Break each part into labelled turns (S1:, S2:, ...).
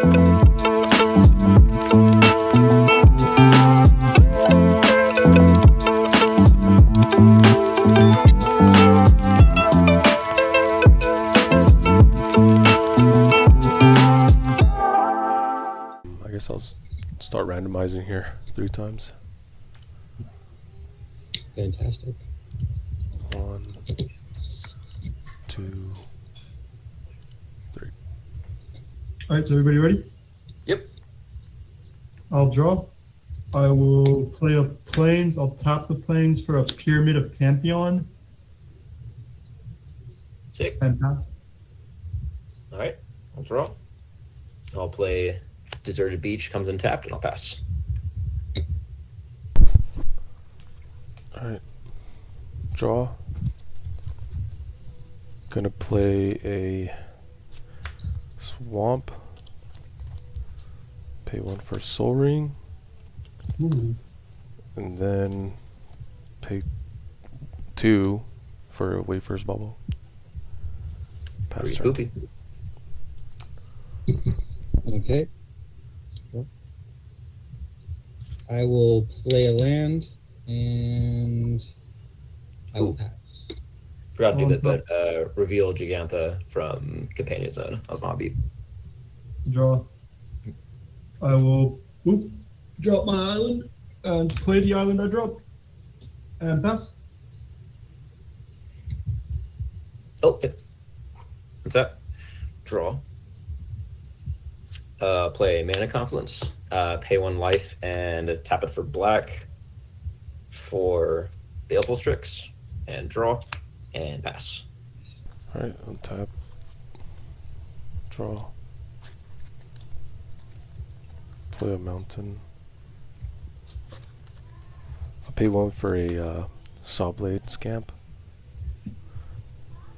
S1: I guess I'll start randomizing here 3 times.
S2: Fantastic.
S1: 1, 2, 3.
S3: All right, so everybody ready?
S4: Yep.
S3: I'll draw. I will play a plains. I'll tap the plains for a Pyramid of Pantheon.
S4: Sick.
S3: And pass.
S4: All right. I'll draw. I'll play Deserted Beach, comes untapped, and I'll pass.
S1: Alright. Draw. Gonna play a Swamp. Pay 1 for Soul Ring.
S3: Ooh.
S1: And then pay 2 for a Wafer's Bubble. Pass
S4: Pretty
S1: turn.
S4: spoopy.
S2: Okay. I will play a land, and I will
S4: Ooh.
S2: pass.
S4: Forgot to do that, but reveal Gigantha from Companion Zone. That was my beat.
S3: Draw. I will drop my island and play the island I dropped. And pass.
S4: Oh, yeah. What's that? Draw. Play Mana Confluence. Pay 1 life and tap it for black for Baleful Strix. And draw. And pass.
S1: Alright, untap. Draw. Play a mountain. I'll pay 1 for a Sawblade Scamp.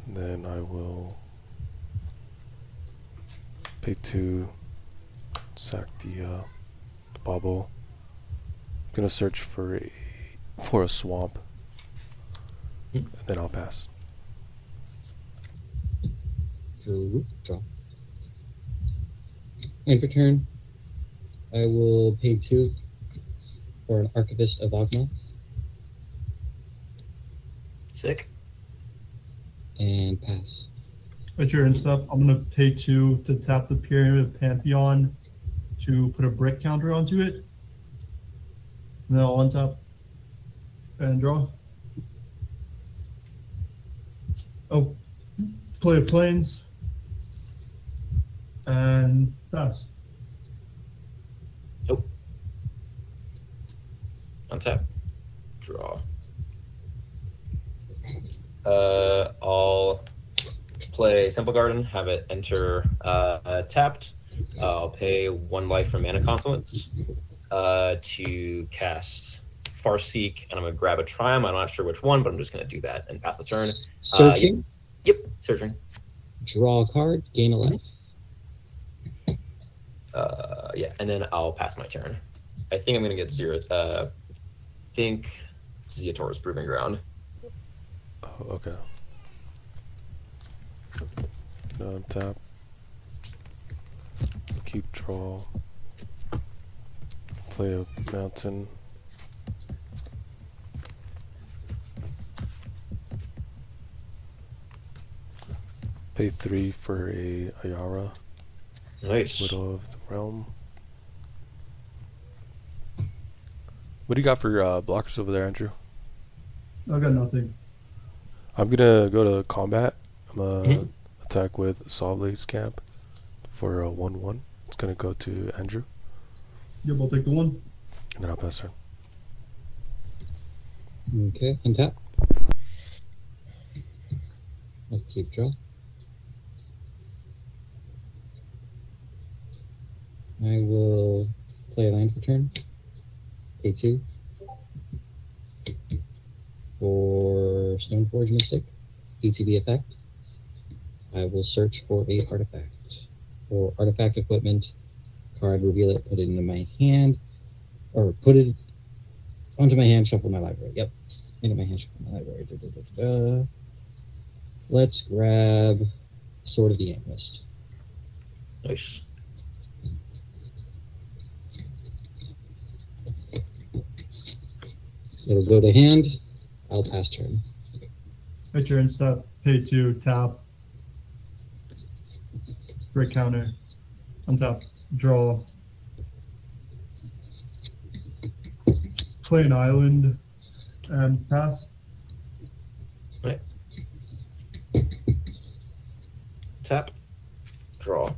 S1: And then I will pay 2, sack the bauble. I'm gonna search for a swamp. And then I'll pass.
S2: Draw. And for turn, I will pay 2 for an Archivist of Ogma.
S4: Sick.
S2: And pass.
S3: At your end stuff, I'm gonna pay 2 to tap the Pyramid of Pantheon to put a brick counter onto it. And then I'll untap and draw. Oh, play a plains and pass.
S4: Nope. Untap. Draw. I'll play Temple Garden, have it enter tapped. I'll pay 1 life from Mana Confluence to cast Farseek, and I'm going to grab a Triumph. I'm not sure which one, but I'm just going to do that and pass the turn.
S2: Searching.
S4: Yep, searching.
S2: Draw a card, gain a life.
S4: Yeah, and then I'll pass my turn. I think I'm going to get 0. I think Zeotor's Proving Ground.
S1: Oh, okay. No, untap. Keep draw. Play a mountain. Pay 3 for a Ayara.
S4: Nice.
S1: Widow of the Realm. What do you got for blockers over there, Andrew?
S3: I got nothing.
S1: I'm gonna go to combat. I'm gonna attack with Sawblade Scamp for a 1/1. It's gonna go to Andrew.
S3: Yep, I'll take the 1.
S1: And then I'll pass her.
S2: Okay, untap. Let's keep draw. I will play a land for turn. Pay 2 for Stoneforge Mystic. ETB effect. I will search for a artifact. For artifact equipment, card, reveal it, put it into my hand, or put it onto my hand, shuffle my library. Yep, into my hand, shuffle my library. Da, da, da, da, da. Let's grab Sword of the Analyst.
S4: Nice.
S2: It'll go to hand. I'll pass turn.
S3: At your end step, pay 2, tap. Brick counter. Untap. Draw. Play an island and pass.
S4: Right. Tap. Draw.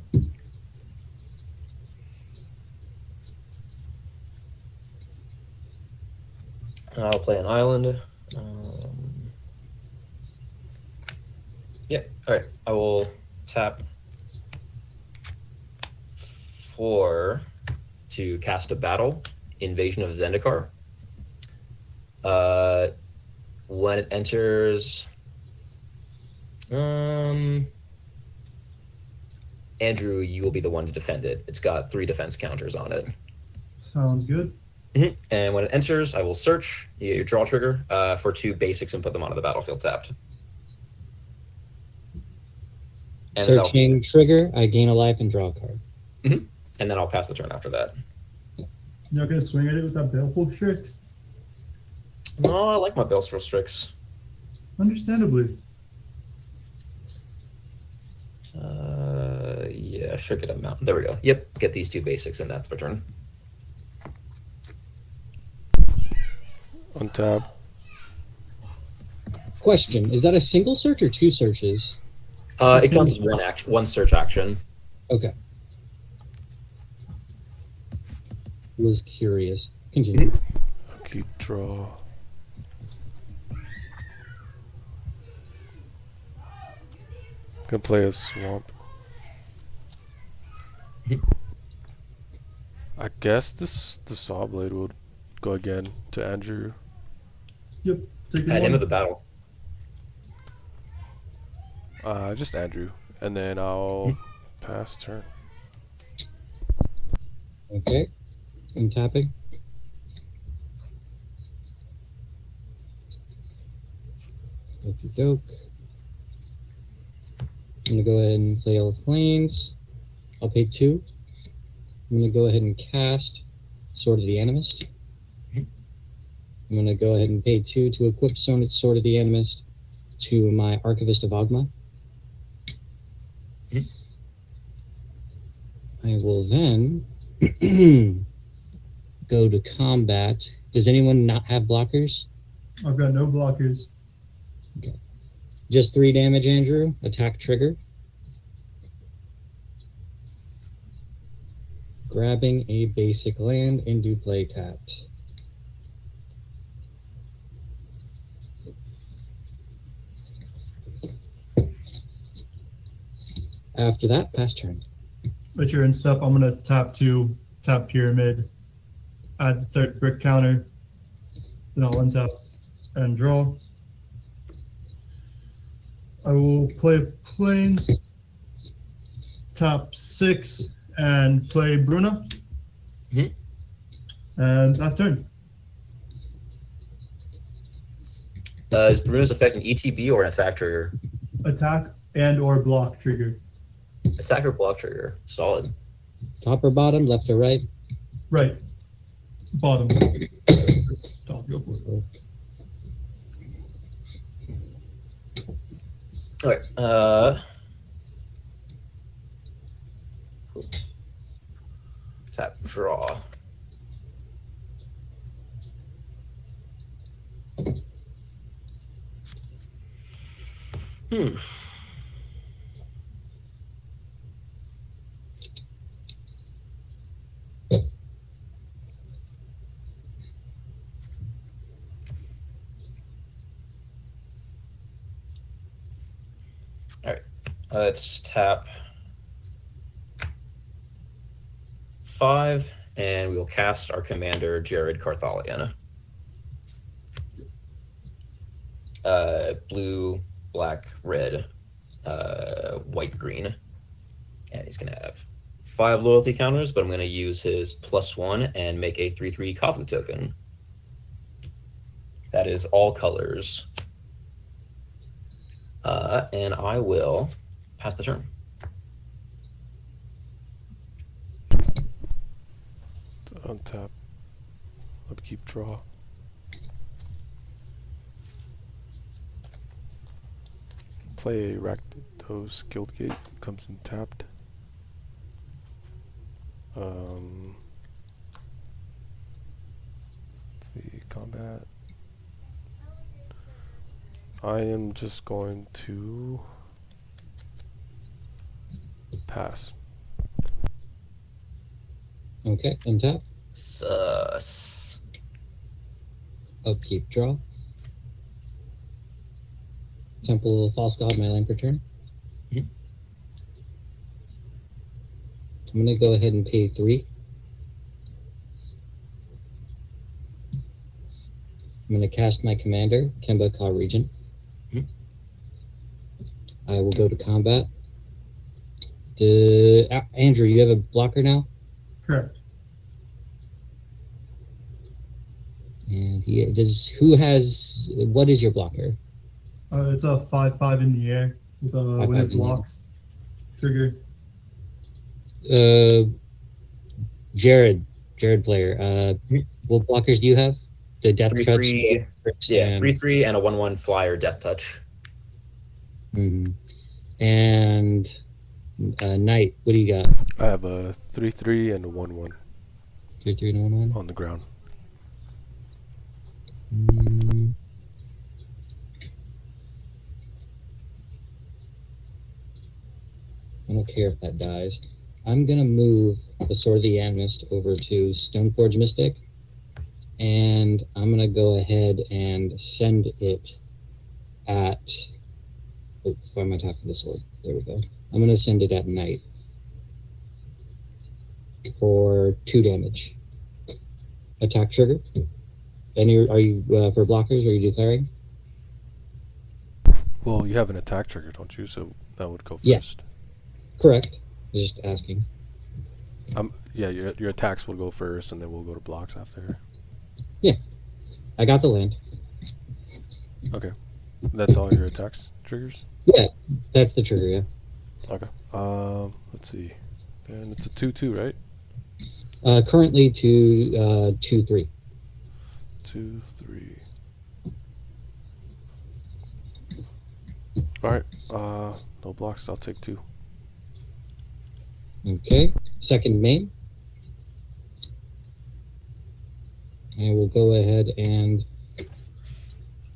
S4: I'll play an island. Yeah, alright. I will tap 4 to cast a battle, Invasion of Zendikar. When it enters, Andrew, you will be the one to defend it. It's got 3 defense counters on it.
S3: Sounds good.
S4: And when it enters, I will search, you get your draw trigger, for 2 basics and put them onto the battlefield tapped. And
S2: Searching trigger, I gain a life and draw a card.
S4: and then I'll pass the turn after that.
S3: You're not going to swing at it with that Baleful Strix?
S4: No, I like my Baleful Strix.
S3: Understandably.
S4: Yeah, I should get a mountain. There we go. Yep, get these 2 basics, and that's my turn.
S1: Untap.
S2: Question: is that a single search or 2 searches?
S4: It counts as one search action.
S2: Okay. Was curious. Continue.
S1: Keep draw. Gonna play a swamp. I guess the saw blade would go again to Andrew.
S3: Yep. Take
S4: At
S3: one.
S4: end of the battle.
S1: Just Andrew, and then I'll pass turn.
S2: Okay. I'm tapping. Okie doke. I'm gonna go ahead and play all the planes. I'll pay 2. I'm gonna go ahead and cast Sword of the Animist. I'm gonna go ahead and pay 2 to equip Sword of the Animist to my Archivist of Ogma. I will then go to combat. Does anyone not have blockers?
S3: I've got no blockers.
S2: Just 3 damage, Andrew. Attack trigger. Grabbing a basic land and do play tapped. After that, pass turn.
S3: At your end step, I'm going to tap 2, tap Pyramid, add the 3rd brick counter, then I'll untap and draw. I will play Plains, tap 6, and play Bruna. And that's turn.
S4: Is Bruno's effect an ETB or an attack trigger?
S3: Attack and or block trigger.
S4: Attack or block trigger. Solid.
S2: Top or bottom, left or right?
S3: Right. Bottom. Top, go for it.
S4: Alright. Tap draw. Alright. Let's tap 5, and we will cast our commander, Jared Carthalion. Blue, black, red, white, green. And he's going to have 5 loyalty counters, but I'm going to use his +1 and make a 3/3 Kavu token. That is all colors. And I will pass the turn.
S1: Untap. Keep draw. play Rakdos Guildgate. Comes in tapped. Let's see, combat. I am just going to pass.
S2: Okay, untap.
S4: Sus.
S2: Upkeep, draw. Temple of False God, my land per turn.
S4: Mhm.
S2: I'm going to go ahead and pay 3. I'm going to cast my commander, Kemba Ka Regent.
S4: Mhm.
S2: I will go to combat. Andrew, you have a blocker now?
S3: Correct.
S2: And he does. Who has? What is your blocker?
S3: It's a 5/5 in the air with a
S2: 5/5
S3: when
S2: in
S3: it
S2: the air.
S3: blocks trigger.
S2: Jared player.
S4: Mhm.
S2: What blockers do you have? The Death Touch.
S4: 3/3. Yeah,
S2: and,
S4: 3/3 and a 1/1 flyer Death Touch.
S2: mhm. And Knight. What do you got?
S1: I have a 3/3 and a 1/1
S2: 3/3 and 1/1.
S1: on the ground.
S2: I don't care if that dies. I'm gonna move the Sword of the Animist over to Stoneforge Mystic, and I'm gonna go ahead and send it at. Oh, why am I tapping the sword? There we go. I'm gonna send it at night for 2 damage. Attack trigger. And are you for blockers? Or are you declaring?
S1: Well, you have an attack trigger, don't you? So that would go
S2: Yeah.
S1: first.
S2: Correct. Just asking.
S1: Yeah, your attacks will go first, and then we'll go to blocks after.
S2: I got the land.
S1: Okay, that's all your attacks triggers.
S2: Yeah, that's the trigger. Yeah.
S1: Okay. Let's see. Then it's a 2/2, right?
S2: Currently to 2/3.
S1: 2/3. All right. No blocks. I'll take 2.
S2: Okay. Second main. I will go ahead and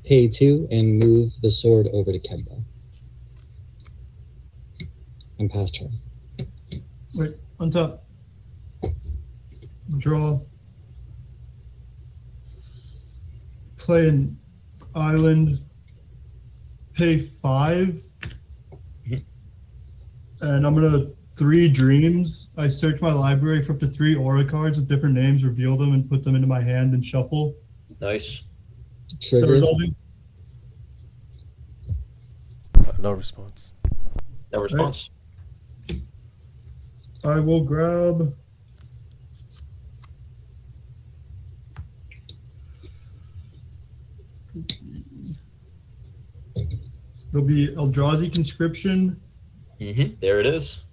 S2: pay 2 and move the sword over to Kemba. And pass turn.
S3: Wait, untap. Draw. Play an island. Pay 5.
S4: Mhm.
S3: And I'm gonna 3 dreams. I search my library for up to 3 aura cards with different names, reveal them, and put them into my hand and shuffle.
S4: Nice.
S3: Is that
S2: Trigger.
S3: resolving?
S1: No response.
S4: No response.
S3: I will grab. There'll be Eldrazi Conscription.
S4: There it is.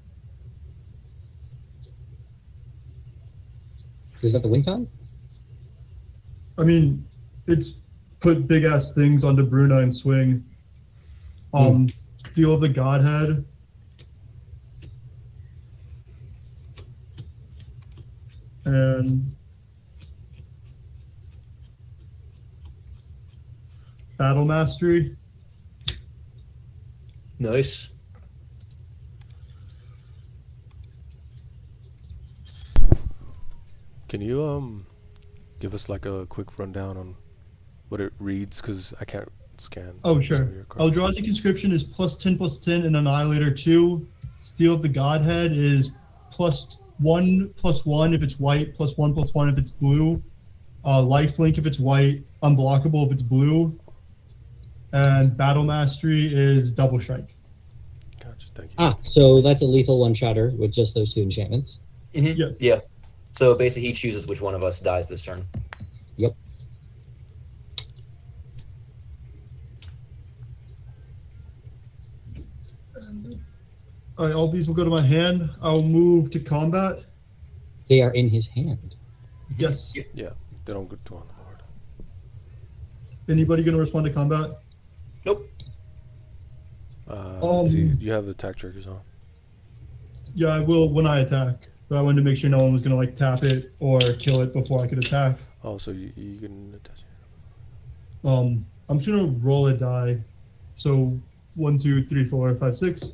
S2: Is that the win con?
S3: I mean, it's put big ass things onto Bruna and swing. Steel of the Godhead. And Battle Mastery.
S4: Nice.
S1: Can you give us like a quick rundown on what it reads? Because I can't scan.
S3: Oh,
S1: some
S3: sure.
S1: of your cards.
S3: Eldrazi Conscription is +10/+10 and Annihilator 2. Steel of the Godhead is +1/+1 if it's white, +1/+1 if it's blue. Lifelink if it's white, unblockable if it's blue. And Battle Mastery is double strike.
S1: Gotcha. Thank you.
S2: So that's a lethal one-shotter with just those 2 enchantments.
S3: Yes.
S4: Yeah. So basically, he chooses which one of us dies this turn.
S2: Yep.
S3: All right, all these will go to my hand. I'll move to combat.
S2: They are in his hand.
S3: Yes.
S1: Yeah, they don't go to on the board.
S3: Anybody going to respond to combat?
S4: Nope.
S1: Let's see. Do you have the attack triggers on?
S3: Yeah, I will when I attack. But I wanted to make sure no one was gonna like tap it or kill it before I could attack.
S1: Oh, so you can attach it.
S3: I'm just gonna roll a die. So 1, 2, 3, 4, 5, 6.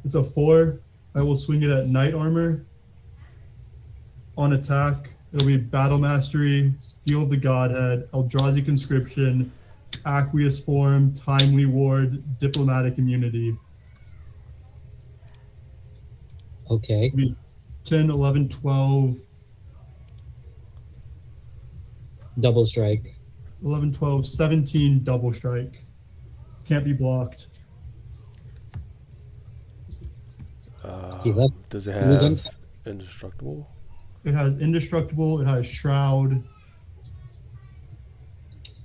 S3: It's a 4. I will swing it at Knight Armor. On attack, it'll be Battle Mastery, Steel of the Godhead, Eldrazi Conscription, Aqueous Form, Timely Ward, Diplomatic Immunity.
S2: Okay.
S3: It'll be 10, 11, 12,
S2: Double strike.
S3: 11, 12, 17 double strike. Can't be blocked.
S1: Does it
S2: He was
S1: have indestructible?
S3: It has Indestructible, it has Shroud.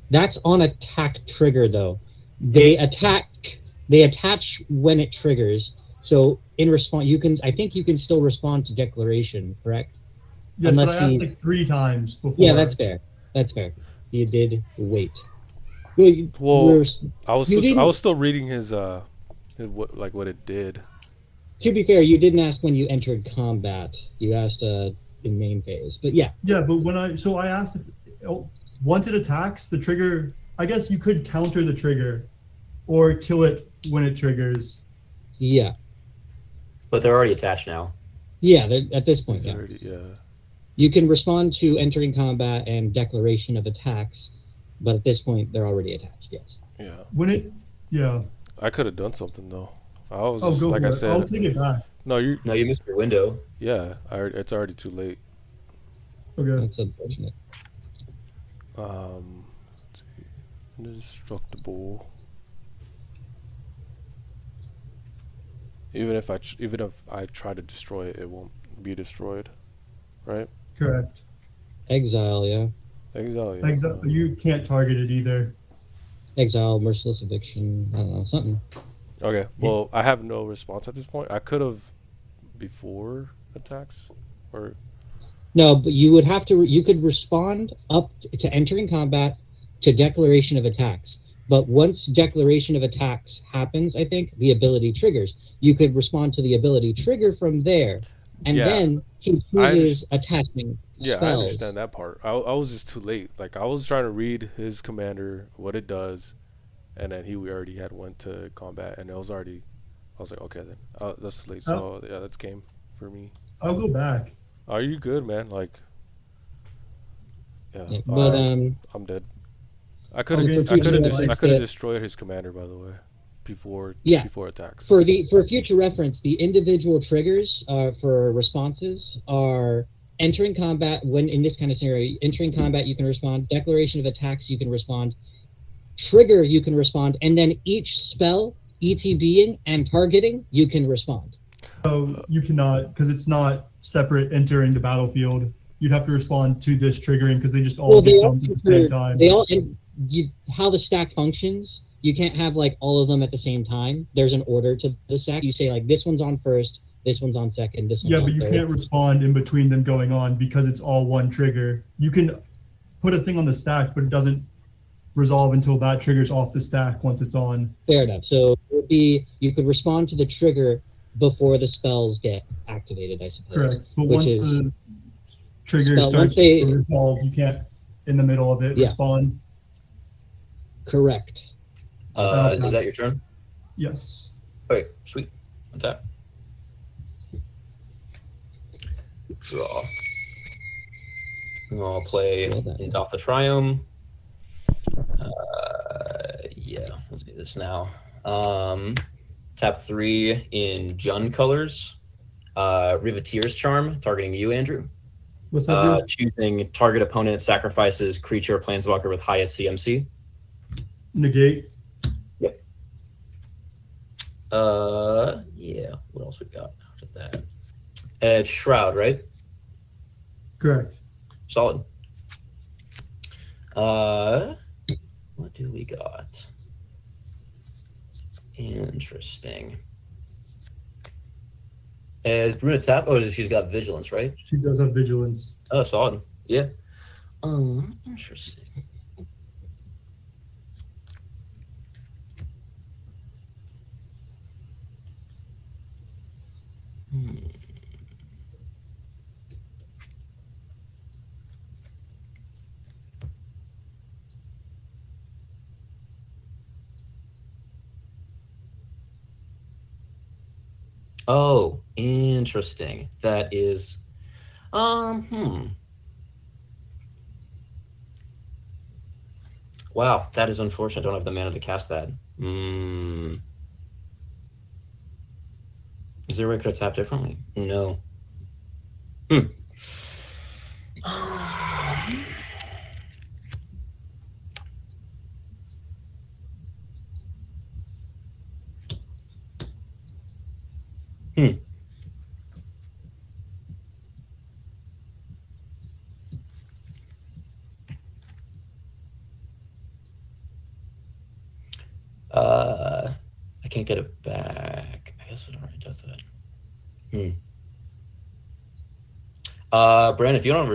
S2: That's on attack trigger though. They attach when it triggers. So in response, I think you can still respond to declaration, correct?
S3: Yes,
S2: Unless
S3: but I asked
S2: he-
S3: like 3 times before.
S2: Yeah, that's fair. That's fair. You did wait. Well,
S1: Well, I was
S2: you
S1: I was still reading his what it did.
S2: to be fair, you didn't ask when you entered combat. You asked in main phase. But yeah,
S3: Yeah, but when I asked if once it attacks the trigger, I guess you could counter the trigger or kill it when it triggers.
S2: yeah,
S4: But they're already attached now.
S2: yeah. At this point,
S1: It's
S2: yeah.
S1: already- yeah.
S2: You can respond to entering combat and declaration of attacks, but at this point, they're already attached. Yes.
S1: Yeah.
S3: When it, yeah.
S1: I could have done something though. I was
S3: Oh,
S1: just,
S3: go
S1: like
S3: for
S1: I
S3: it.
S1: said.
S3: I'll take it back.
S1: No, you.
S4: No, you missed your window.
S1: Yeah. It's already too late.
S3: Okay.
S2: That's unfortunate.
S1: Let's see. Indestructible. Even if I try to destroy it, it won't be destroyed, right?
S3: Correct.
S2: Exile, yeah.
S1: Exile. Yeah.
S3: Exile. You can't target it either.
S2: Exile, merciless eviction. I don't know, something.
S1: Okay. Well, I have no response at this point. I could have before attacks, or
S2: No, but you would have to. You could respond up to entering combat to declaration of attacks. But once declaration of attacks happens, I think the ability triggers. You could respond to the ability trigger from there, and
S1: Yeah.
S2: then he chooses attaching
S1: yeah,
S2: spells.
S1: I understand that part. I was just too late. Like I was trying to read his commander, what it does, and then we already had went to combat, and it was already. I was like, okay then, that's too late. So yeah, that's game for me.
S3: I'll go back.
S1: Are you good, man? Like, yeah.
S2: Yeah, but
S1: I'm dead. I could
S3: Okay,
S1: have.
S3: for future
S1: I could have
S2: reference,
S1: destroyed his commander, by the way, before attacks.
S2: for future reference, the individual triggers for responses are entering combat. When in this kind of scenario, entering combat, you can respond. Declaration of attacks, you can respond. Trigger, you can respond, and then each spell, ETBing and targeting, you can respond.
S3: So you cannot, because it's not separate entering the battlefield. You'd have to respond to this triggering because they just all get dumped at the same time.
S2: They all how the stack functions. You can't have like all of them at the same time. There's an order to the stack. You say like this one's on first, this one's on second, this one's
S3: Yeah,
S2: on
S3: but you
S2: third.
S3: can't respond in between them going on because it's all one trigger. You can put a thing on the stack, but it doesn't resolve until that triggers off the stack once it's on.
S2: Fair enough. So it would be you could respond to the trigger before the spells get activated, I suppose.
S3: Correct. But
S2: Which
S3: once
S2: is-
S3: the trigger
S2: Spell-
S3: starts
S2: once they-
S3: to resolve, you can't in the middle of it
S2: Yeah.
S3: respond.
S2: Correct.
S4: Is that your turn?
S3: Yes.
S4: Okay, sweet. Untap. Draw. I'll play
S2: Well done.
S4: Indoff the Triome. Yeah, let's do this now. Tap 3 in Jun colors. Riveteer's Charm, targeting you, Andrew.
S3: What's that?
S4: Choosing target opponent sacrifices creature or planeswalker with highest CMC.
S3: Negate.
S4: Yeah. What else we got after that? It's Shroud, right?
S3: Correct.
S4: Solid. What do we got? Interesting. Is Bruna tap? Oh, she's got vigilance, right?
S3: She does have vigilance.
S4: Oh, solid. Yeah. Interesting. Oh, interesting. That is, Wow, that is unfortunate. I don't have the mana to cast that. Is there a way I could have tapped differently? No. I can't get it back. I guess it already does that. Brandon, if you don't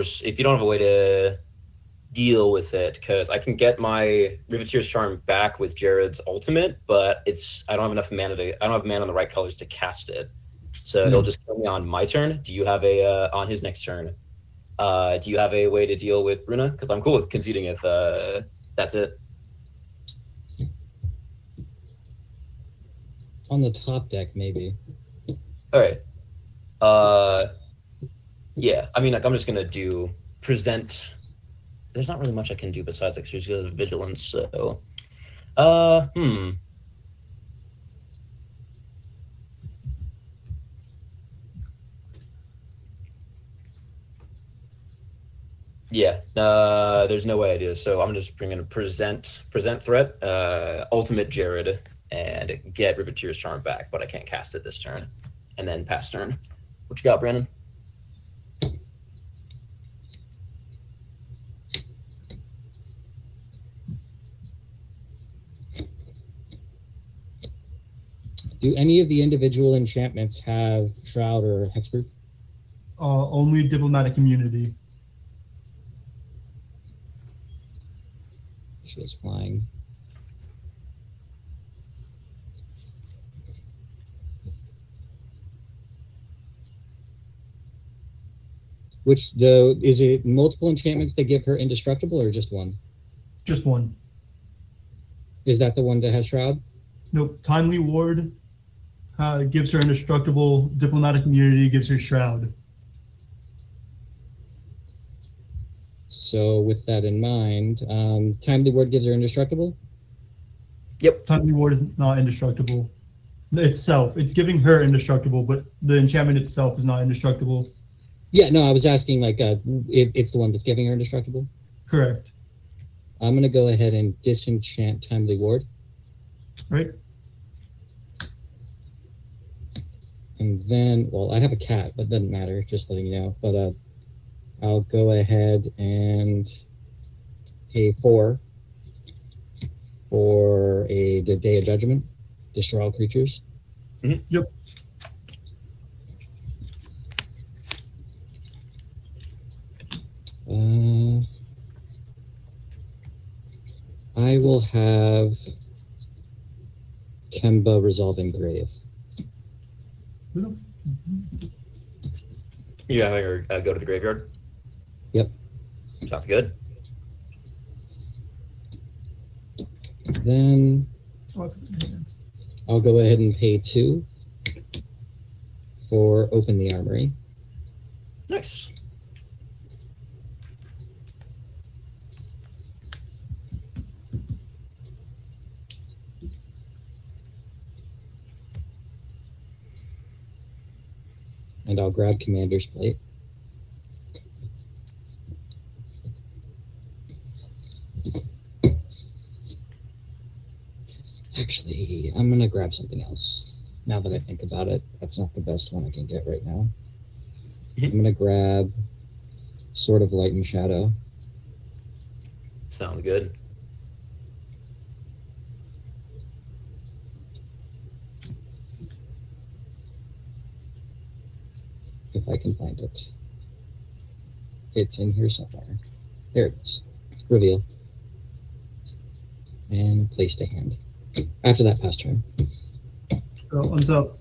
S4: have a way to deal with it, because I can get my Riveteer's Charm back with Jared's ultimate, but I don't have enough mana I don't have mana on the right colors to cast it. So he'll just kill me on my turn. Do you have on his next turn? Do you have a way to deal with Runa? Because I'm cool with conceding if that's it.
S2: On the top deck, maybe.
S4: All right. Yeah. I mean, like, I'm just gonna do present. There's not really much I can do besides like she's got vigilance. So, Yeah. There's no way I do. So I'm just bringing a present threat, ultimate Jared, and get Riveteer's Charm back, but I can't cast it this turn, and then pass turn. What you got, Brandon?
S2: Do any of the individual enchantments have Shroud or Hexproof?
S3: Only Diplomatic Immunity.
S2: She is flying. Is it multiple enchantments that give her indestructible or just one?
S3: Just one.
S2: Is that the one that has Shroud?
S3: Nope. Timely Ward gives her indestructible. Diplomatic Immunity gives her Shroud.
S2: So with that in mind, Timely Ward gives her indestructible?
S4: Yep.
S3: Timely Ward is not indestructible. Itself. It's giving her indestructible, but the enchantment itself is not indestructible.
S2: Yeah, no, I was asking like it's the one that's giving her indestructible?
S3: Correct.
S2: I'm going to go ahead and disenchant Timely Ward.
S3: Right.
S2: And then, well, I have a cat, but it doesn't matter, just letting you know. But I'll go ahead and pay 4 for the Day of Judgment, destroy all creatures.
S4: Mm-hmm.
S3: Yep.
S2: I will have Kemba Resolving Grave.
S4: You having her go to the graveyard?
S2: Yep.
S4: Sounds good.
S2: Then I'll go ahead and pay 2 for Open the Armory.
S4: Nice.
S2: And I'll grab Commander's Plate. Actually, I'm going to grab something else. Now that I think about it, that's not the best one I can get right now. I'm going to grab Sword of Light and Shadow.
S4: Sounds good.
S2: If I can find it. It's in here somewhere. There it is. Reveal. And place to hand. After that, pass turn.
S3: Go, untap.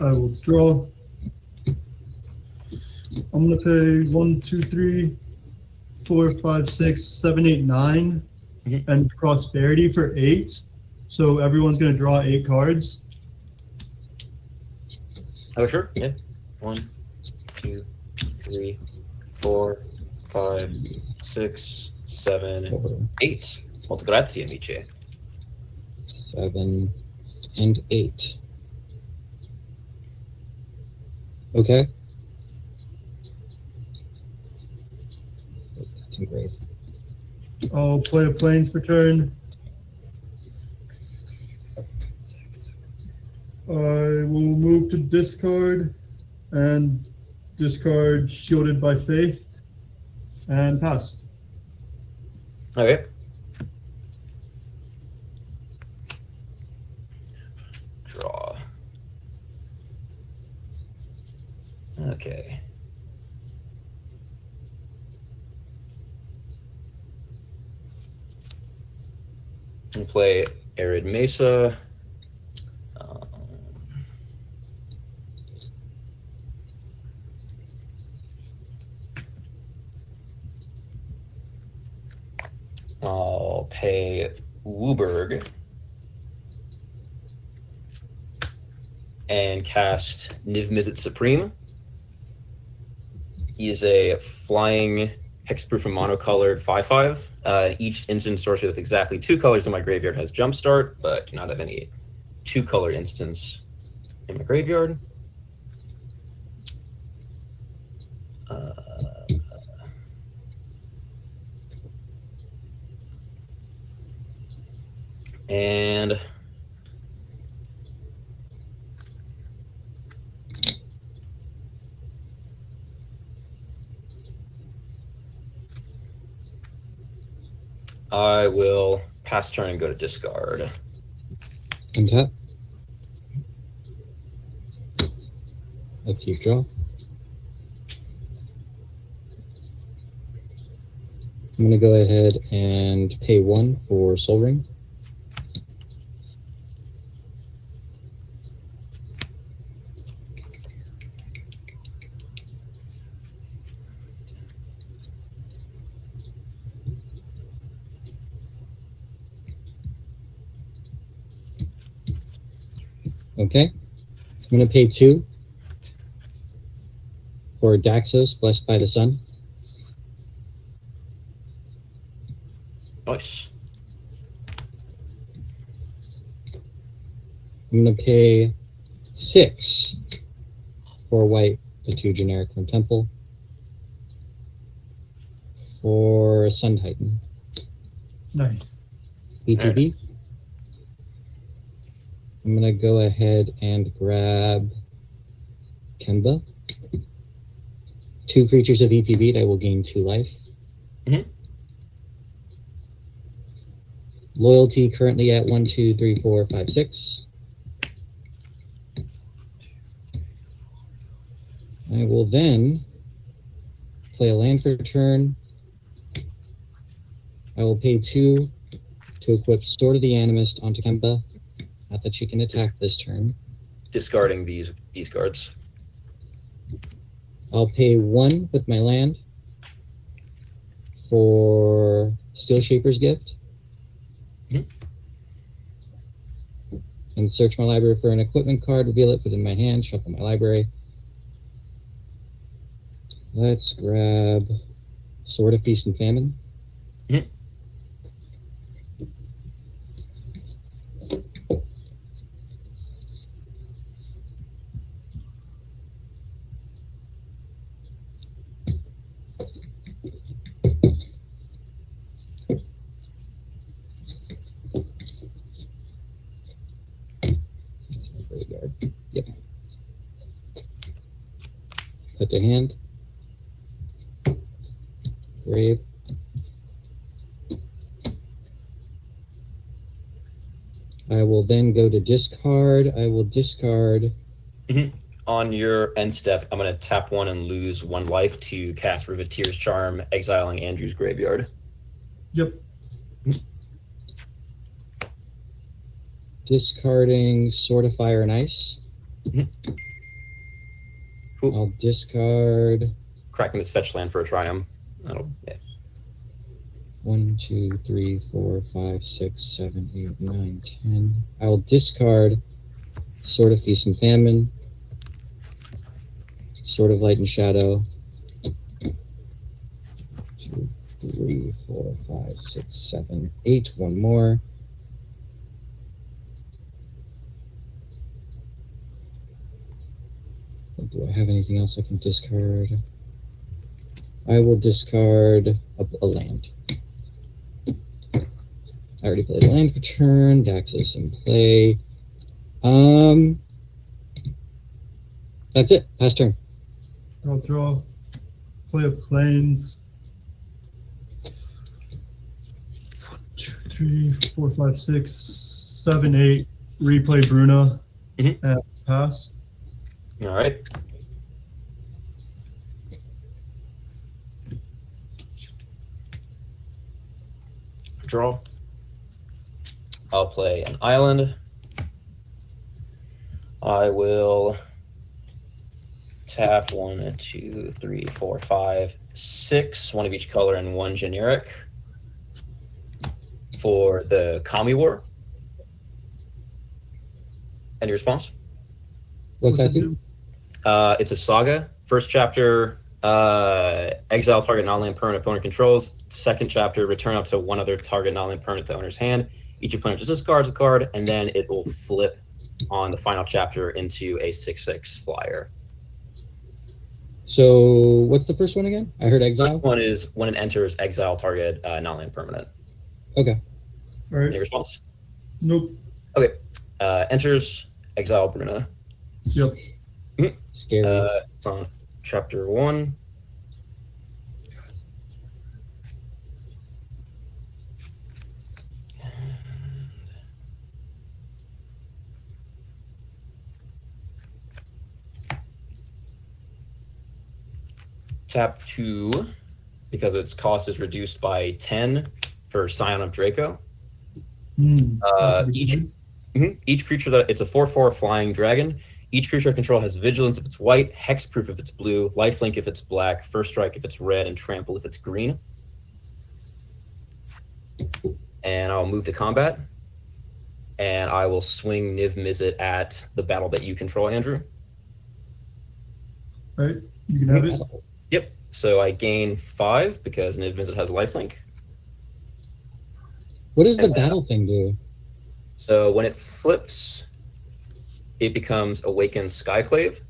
S3: I will draw. I'm gonna pay 1, 2, 3, 4, 5, 6, 7, 8, 9,
S4: Mhm.
S3: and prosperity for 8. So everyone's gonna draw 8 cards.
S4: Oh, sure. Yeah. 1, 2, 3, 4, 5, 6, 7,
S2: Four,
S4: 8. Molto grazie, amici.
S2: 7, and 8. Okay. That's engraved.
S3: I'll play a planes for turn. I will move to discard and discard Shielded by Faith and pass.
S4: Okay. Draw. Okay. We'll play Arid Mesa. I'll pay Wooburg and cast Niv Mizzet Supreme. He is a flying hexproof and monocolored 5/5. Each instant sorcery with exactly 2 colors in my graveyard has Jumpstart, but do not have any 2-color instants in my graveyard. And I will pass turn and go to discard.
S2: Untap. If you draw. I'm going to go ahead and pay 1 for Soul Ring. Okay. I'm going to pay 2 for Daxos, Blessed by the Sun.
S4: Nice.
S2: I'm going to pay 6 for white, the 2 generic from Temple. For Sun Titan.
S3: Nice.
S2: ETB. I'm going to go ahead and grab Kemba. 2 creatures of ETB, I will gain 2 life.
S4: Mhm.
S2: Loyalty currently at 1, 2, 3, 4, 5, 6. I will then play a land for turn. I will pay 2 to equip Sword of the Animist onto Kemba. Not that she can attack this turn.
S4: Discarding these cards.
S2: I'll pay 1 with my land for Steel Shaper's Gift.
S4: Mhm.
S2: And search my library for an equipment card, reveal it, put it in my hand, shuffle my library. Let's grab Sword of Feast and Famine.
S4: Mhm.
S2: Graveyard. Yep. Put to hand. Grave. I will then go to discard. I will discard.
S4: On your end step, I'm going to tap 1 and lose 1 life to cast Riveteer's Charm, exiling Andrew's graveyard.
S3: Yep.
S2: Discarding Sword of Fire and Ice.
S4: Cool.
S2: I'll discard
S4: Cracking this fetch land for a triumph. That'll, yeah.
S2: 1, 2, 3, 4, 5, 6, 7, 8, 9, 10. I will discard Sword of Feast and Famine, Sword of Light and Shadow. 2, 3, 4, 5, 6, 7, 8. One more. Do I have anything else I can discard? I will discard a land. I already played a land for turn. Dax is in play. That's it. Pass turn.
S3: I'll draw. Play a plains. 2, 3, 4, 5, 6, 7, 8. Replay Bruna. And pass.
S4: All right. Draw. I'll play an island. I will tap 1, 2, 3, 4, 5, 6, one of each color and one generic for the Kami War. Any response?
S2: What's that do?
S4: It's a saga. First chapter, exile target non-land permanent opponent controls. Second chapter, return up to one other target non-land permanent to owner's hand. Each opponent just discards a card, and then it will flip on the final chapter into a 6/6 flyer.
S2: So what's the first one again? I heard exile.
S4: First one is when it enters, exile target non-land permanent.
S2: Okay.
S3: All right.
S4: Any response?
S3: Nope.
S4: Okay. Enters, exile Bruna.
S3: Yep.
S2: Scary.
S4: It's on chapter 1. Tap 2, because its cost is reduced by 10 for Scion of Draco. Each creature that it's a 4/4 flying dragon. Each creature I control has vigilance if it's white, hexproof if it's blue, lifelink if it's black, first strike if it's red, and trample if it's green. And I'll move to combat. And I will swing Niv Mizzet at the battle that you control, Andrew.
S3: All right. You can have it.
S4: Yep. So I gain 5 because Niv Mizzet has lifelink.
S2: What does the battle thing do?
S4: So when it flips, it becomes Awakened Skyclave,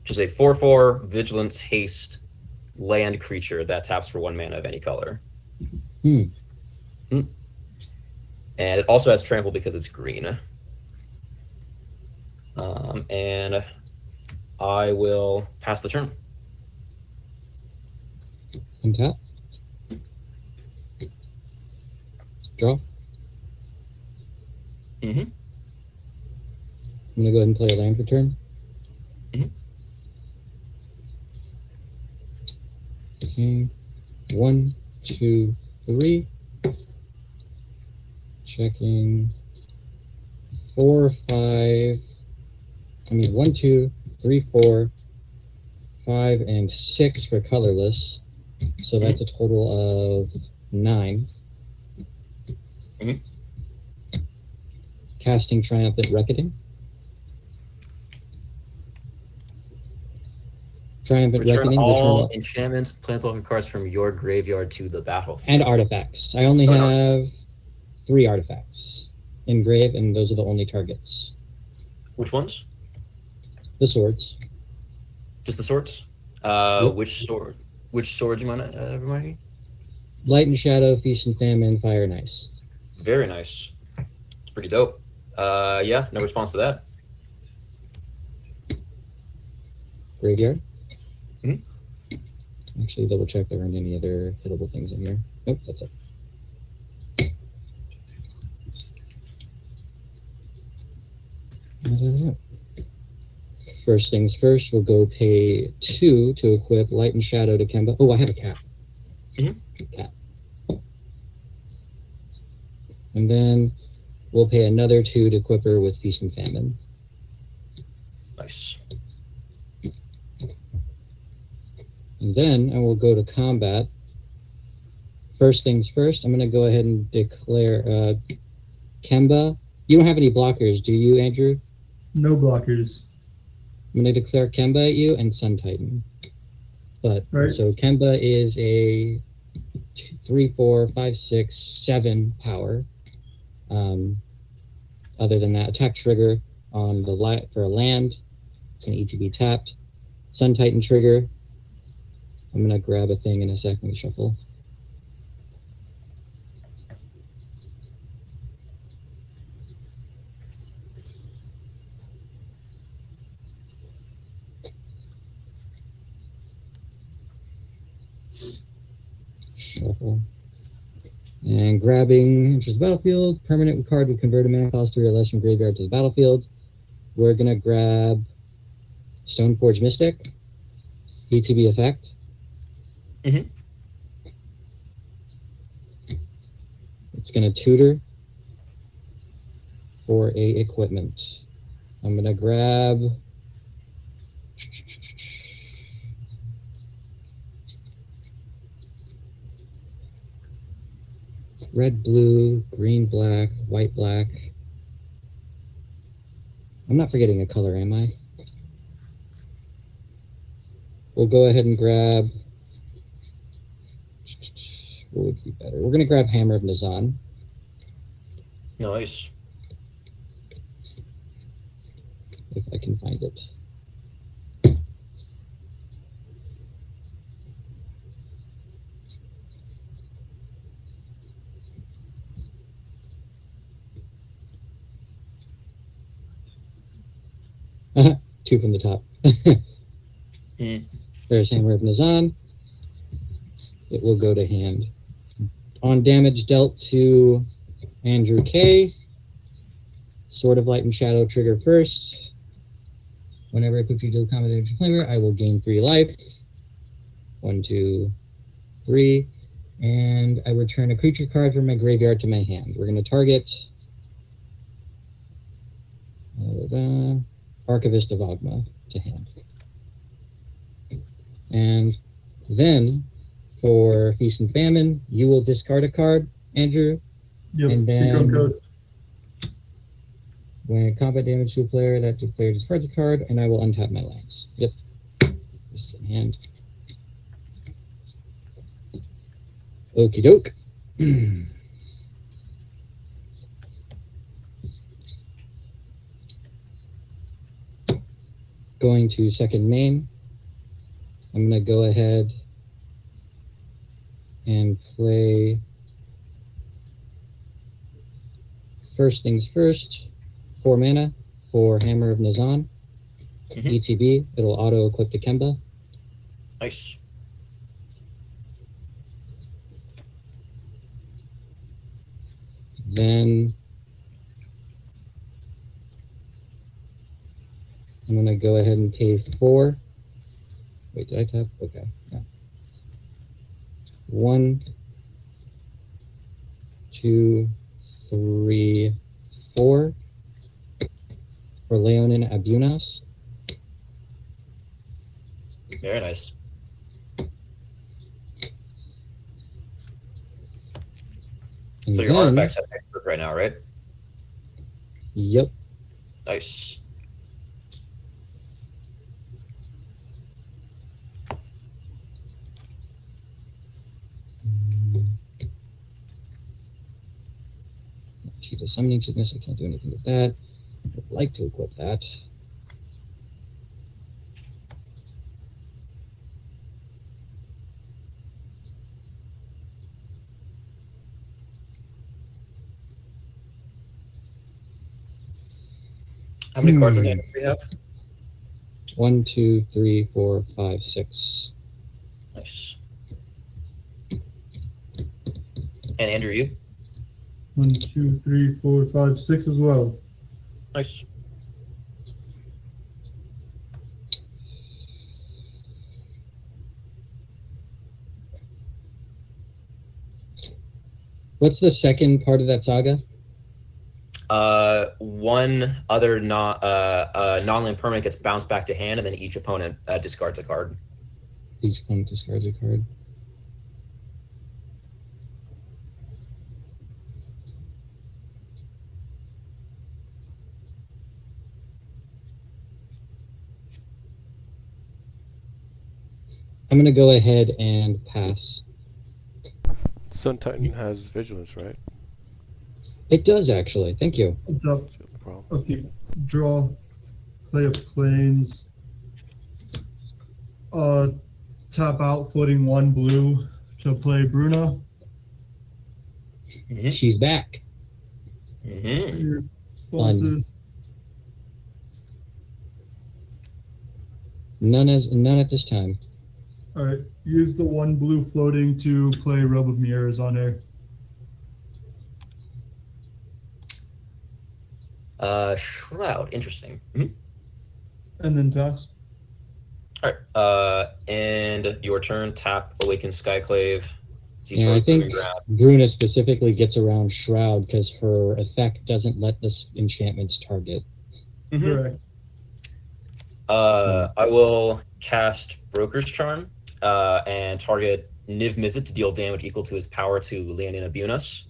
S4: which is a 4/4 vigilance haste land creature that taps for 1 mana of any color. And it also has trample because it's green. And I will pass the turn.
S2: Untap. Draw. I'm gonna go ahead and play a land for turn. Okay. 1, 2, 3. Checking 4, 5. 1, 2, 3, 4, 5, and 6 for colorless. So that's a total of 9. Casting Triumphant Reckoning. Triumphant
S4: Return
S2: Reckoning.
S4: all enchantments, planeswalker cards from your graveyard to the battlefield.
S2: And artifacts. I only have 3 artifacts in grave, and those are the only targets.
S4: Which ones?
S2: The swords.
S4: Just the swords?
S2: Yep.
S4: Which sword? Which sword do you want to remind me?
S2: Light and Shadow, Feast and Famine, Fire and Ice.
S4: Very nice. It's pretty dope. Yeah, no response to that.
S2: Graveyard. Actually, double check there aren't any other hittable things in here. Nope, that's it. First things first, we'll go pay 2 to equip Light and Shadow to Kemba. Oh, I have a cat. Cat. And then we'll pay another 2 to equip her with Feast and Famine.
S4: Nice.
S2: And then I will go to combat. First things first, I'm going to go ahead and declare Kemba. You don't have any blockers, do you, Andrew?
S3: No blockers.
S2: I'm going to declare Kemba at you and Sun Titan. But
S3: Right.
S2: so Kemba is a 3, 4, 5, 6, 7 power. Other than that, attack trigger on the for a land. It's going to ETB tapped. Sun Titan trigger. I'm going to grab a thing in a second. Shuffle. Shuffle. And grabbing enters the battlefield. Permanent card would convert a mana cost 3 or less from graveyard to the battlefield. We're going to grab Stoneforge Mystic. ETB effect.
S4: Mm-hmm.
S2: It's going to tutor for a equipment. I'm going to grab red, blue, green, black, white, black. I'm not forgetting a color, am I? We'll go ahead and grab... What would be better? We're going to grab Hammer of Nazan.
S4: Nice.
S2: If I can find it. Two from the top. There's Hammer of Nazan. It will go to hand. On damage dealt to Andrew K. Sword of Light and Shadow trigger first. Whenever I put you to the combat damage flamer, I will gain 3 life. 1, 2, 3. And I return a creature card from my graveyard to my hand. We're going to target Archivist of Ogma to hand. And then for Feast and Famine, you will discard a card, Andrew.
S3: Yep.
S2: And then
S3: Seagram Coast.
S2: when combat damage to a player, that player discards a card, and I will untap my lands. Yep. This is in hand. Okie doke. Going to second main. I'm going to go ahead and play first things first. 4 mana for Hammer of Nazan. ETB, it'll auto-equip to Kemba.
S4: Nice.
S2: Then I'm going to go ahead and pay 4. Wait, did I tap? Okay. No. 1, 2, 3, 4 for Leonin Abunas.
S4: Very nice.
S2: And
S4: So your
S2: then-
S4: artifacts have expert right now, right?
S2: Yep.
S4: Nice.
S2: She does summoning sickness. I can't do anything with that. I'd like to equip that.
S4: How many cards in hand do we have?
S2: 1, 2, 3, 4, 5, 6.
S4: Nice. And Andrew, you?
S3: 1, 2, 3, 4, 5, 6 as well.
S4: Nice.
S2: What's the second part of that saga?
S4: one other non-land permanent gets bounced back to hand, and then each opponent discards a card.
S2: Each opponent discards a card. I'm going to go ahead and pass.
S1: Sun Titan has vigilance, right?
S2: It does, actually. Thank you.
S3: It's up.
S1: No problem.
S3: Okay. Draw. Play a plains. Tap out, floating 1 blue to play Bruna.
S4: Mm-hmm.
S2: She's back.
S4: Mm-hmm.
S3: Your responses.
S2: None at this time.
S3: All right. Use the 1 blue floating to play Robe of Mirrors on air.
S4: Shroud. Interesting. Mm-hmm.
S3: And then pass.
S4: All right. And your turn. Tap Awaken Skyclave.
S2: Yeah, I think Bruna specifically gets around Shroud because her effect doesn't let this enchantments target.
S4: Mm-hmm.
S3: Correct.
S4: I will cast Broker's Charm and target Niv Mizzet to deal damage equal to his power to Leonina Bunas.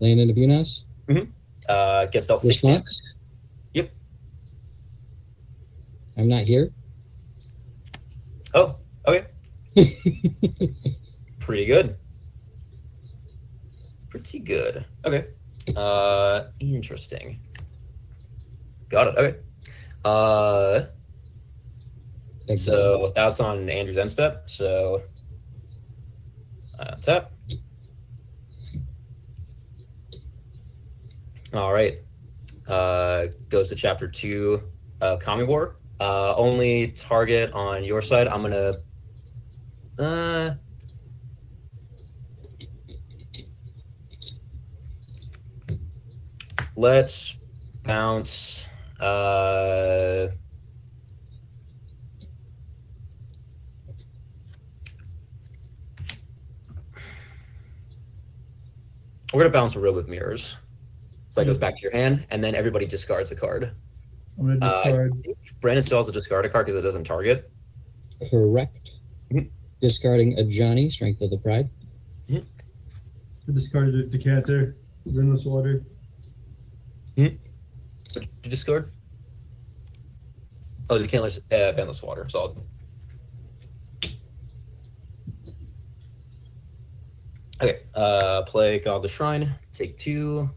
S2: Leonina Bunas?
S4: Gets dealt 6 damage. Yep.
S2: I'm not here.
S4: Oh, okay. Pretty good. Pretty good. Okay. Interesting. Got it. Okay. So that's on Andrew's end step. So tap. All right. Goes to chapter 2, Kami War. Only target on your side. I'm gonna. Let's bounce. We're gonna bounce a Robe of Mirrors. So that goes back to your hand, and then everybody discards a card.
S3: I'm going to discard.
S4: I think Brandon still has to discard a card because it doesn't target.
S2: Correct. Discarding a Johnny, Strength of the Pride.
S3: I discarded a Decanter, Windless Water.
S4: Did you discard? Oh, Decanter's Endless Water. Solid. Okay, play Godless Shrine. Take 2.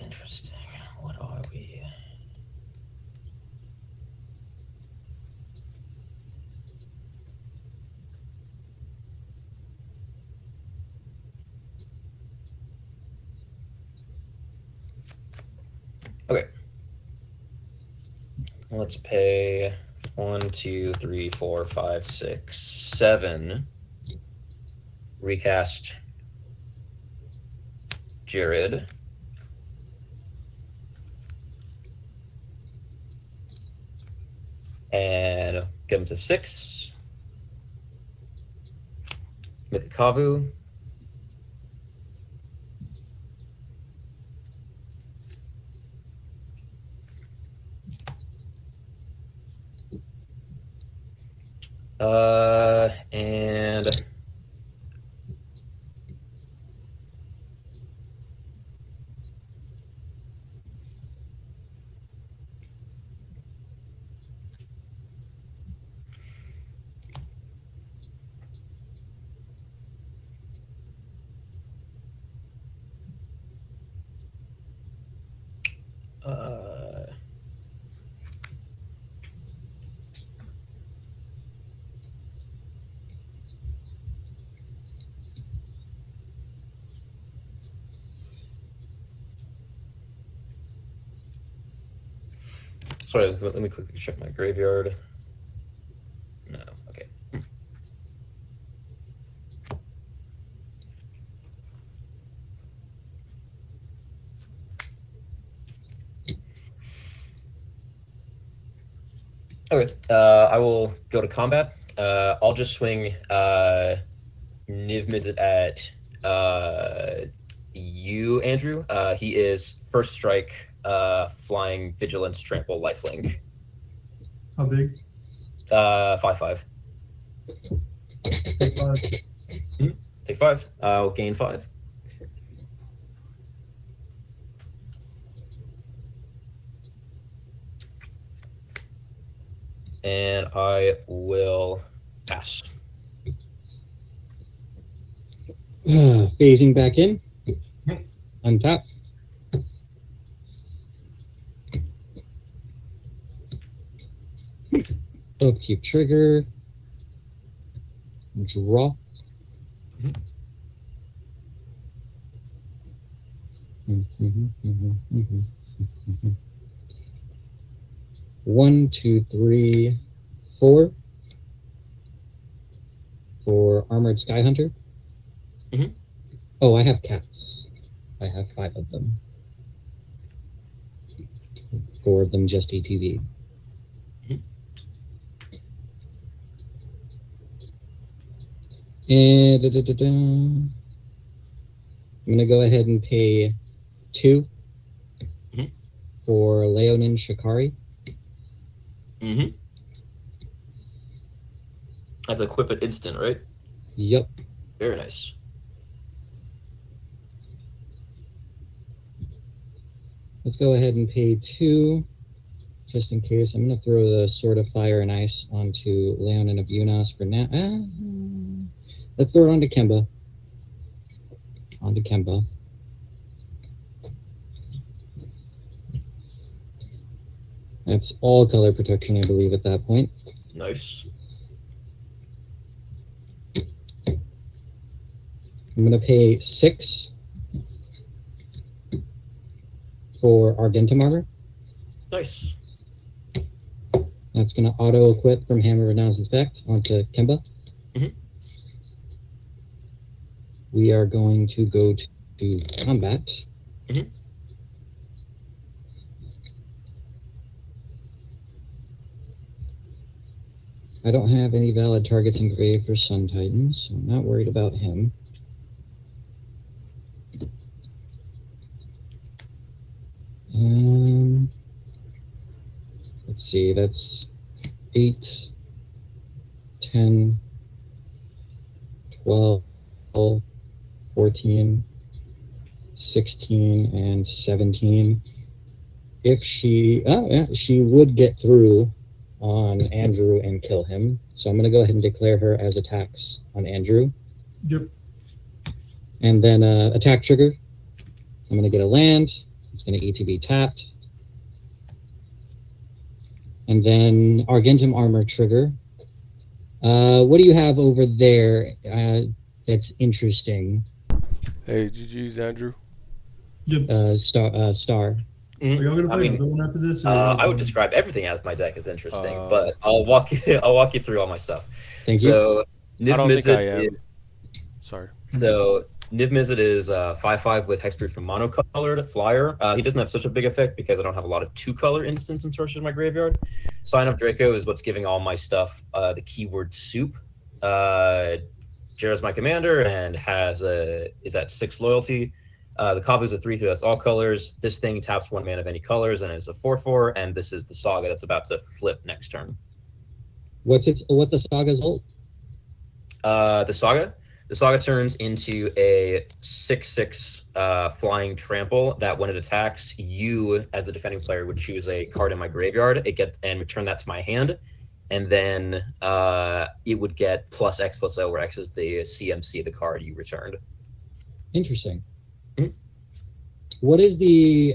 S4: Interesting. What are we? Okay. Let's pay 1, 2, 3, 4, 5, 6, 7. Recast Jared. And get him to 6. Mikakavu. And sorry, let me quickly check my graveyard. No, okay. Okay, I will go to combat. I'll just swing Niv Mizzet at you, Andrew. He is first strike, flying, vigilance, trample, lifelink.
S3: How big?
S4: 5/5.
S3: Take 5.
S4: Take 5. I'll gain 5. And I will pass.
S2: Phasing back in. Untap. Upkeep trigger. Draw. One, two, three, 4 for Armored Sky Hunter.
S4: Mhm.
S2: Oh, I have cats. I have 5 of them. 4 of them just ETV. And I'm gonna go ahead and pay 2 for Leonin Shikari.
S4: That's equip it instant, right?
S2: Yep.
S4: Very nice.
S2: Let's go ahead and pay 2, just in case. I'm gonna throw the Sword of Fire and Ice onto Leonin of Unas for now. Let's throw it onto Kemba. That's all color protection, I believe, at that point.
S4: Nice.
S2: I'm going to pay 6 for Argentum Armor.
S4: Nice.
S2: That's going to auto-equip from Hammer of Renown's Effect onto Kemba. We are going to go to combat. I don't have any valid targets engraved for Sun Titans, so I'm not worried about him. Let's see, that's 8, 10, 12, 14, 16, and 17. If she, she would get through on Andrew and kill him. So I'm going to go ahead and declare her as attacks on Andrew.
S3: Yep.
S2: And then attack trigger. I'm going to get a land. It's going to ETB tapped. And then Argentum Armor trigger. What do you have over there that's interesting?
S1: Hey, GG's, Andrew.
S3: Yep.
S2: Star.
S3: Are y'all gonna play another one after this?
S4: I would describe everything as my deck is interesting, but I'll walk you through all my stuff.
S2: Thank you.
S4: So
S1: I don't think I am.
S4: is
S1: Sorry.
S4: so Niv Mizzet is 5/5 with hexproof and monocolored flyer. He doesn't have such a big effect because I don't have a lot of 2-color instants and sorcerers in my graveyard. Sign of Draco is what's giving all my stuff the keyword soup. Jera's my commander and is at 6 loyalty. The Kavu's a 3/3, that's all colors. This thing taps 1 mana of any colors and is a 4/4, and this is the Saga that's about to flip next turn.
S2: What's the Saga's ult?
S4: The Saga turns into a 6/6 flying trample that when it attacks, you as the defending player would choose a card in my graveyard. And return that to my hand, and then it would get +X+O, where X is the CMC of the card you returned.
S2: Interesting. What are the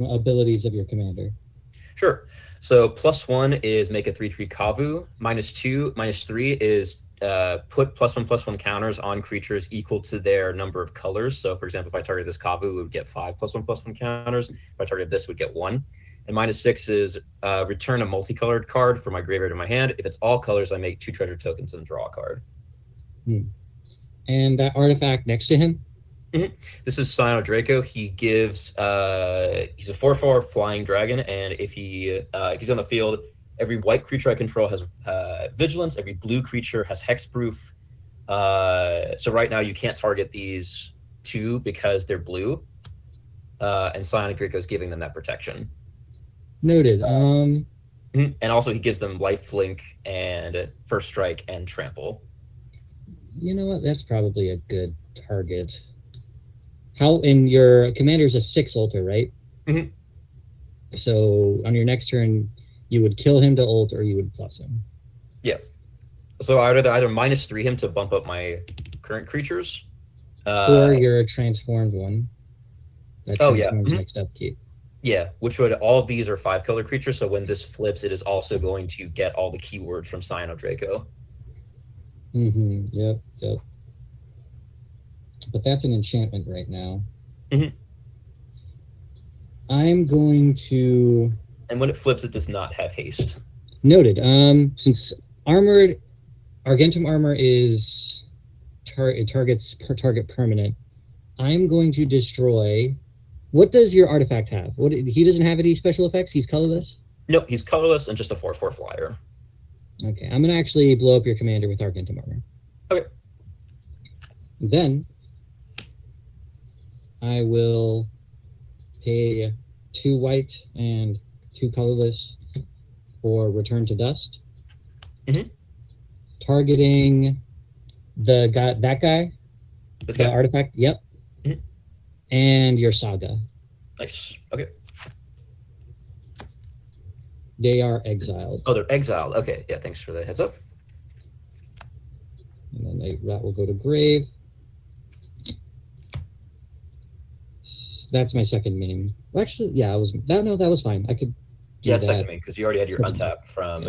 S2: abilities of your commander?
S4: Sure. So +1 is make a 3/3 Kavu. -3 is put +1/+1 counters on creatures equal to their number of colors. So for example, if I target this Kavu, it would get 5 +1/+1 counters. If I target this, it would get 1. And -6 is return a multicolored card from my graveyard to my hand. If it's all colors, I make 2 treasure tokens and draw a card.
S2: And that artifact next to him?
S4: This is Scion of Draco. He gives he's a 4/4 flying dragon, and if he's on the field, every white creature I control has vigilance. Every blue creature has hexproof. So right now you can't target these 2 because they're blue, and Psionic Draco is giving them that protection.
S2: Noted.
S4: And also he gives them lifelink and first strike and trample.
S2: You know what? That's probably a good target. How in your commander's a 6 ulter, right?
S4: Mhm.
S2: So on your next turn, you would kill him to ult, or you would plus him.
S4: Yeah. So I would either -3 him to bump up my current creatures,
S2: Or you're a transformed one. That
S4: Oh, yeah.
S2: transforms
S4: Mhm.
S2: next upkeep.
S4: Yeah, which would all of these are 5-color creatures. So when this flips, it is also going to get all the keywords from Cyano Draco.
S2: Yep. But that's an enchantment right now.
S4: Mhm.
S2: I'm going to.
S4: And when it flips, it does not have haste.
S2: Noted. Since armored Argentum armor is it targets per target permanent, I'm going to destroy. What does your artifact have? What he doesn't have any special effects. He's colorless.
S4: No, he's colorless and just a 4/4 flyer.
S2: Okay, I'm gonna actually blow up your commander with Argentum armor.
S4: Okay.
S2: Then I will pay 2 white and 2 colorless for Return to Dust.
S4: Mhm.
S2: Targeting that guy,
S4: This
S2: the
S4: guy.
S2: artifact. Yep.
S4: Mhm.
S2: And your Saga.
S4: Nice. Okay.
S2: They are exiled.
S4: Oh, they're exiled. Okay. Yeah. Thanks for the heads up.
S2: And then that will go to grave. That's my second main. Well, actually, yeah, that was fine. I could.
S4: Yeah,
S2: that.
S4: second main, because you already had your
S2: Second
S4: untap from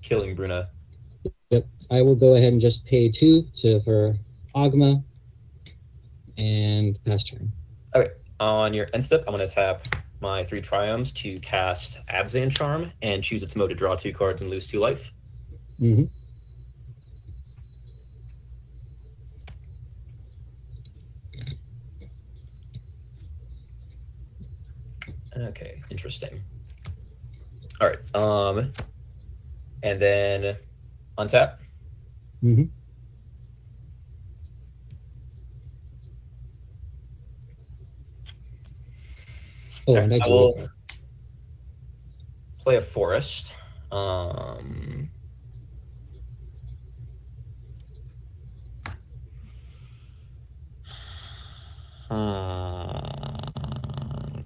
S4: killing Bruna.
S2: Yep. I will go ahead and just pay 2 for Ogma and pass turn.
S4: Okay. On your end step, I'm going to tap my 3 Triumphs to cast Abzan Charm and choose its mode to draw 2 cards and lose 2 life.
S2: Mm-hmm.
S4: Okay, interesting. All right. And then untap.
S2: Mm-hmm. Oh,
S4: Right,
S2: and I
S4: I will play a forest.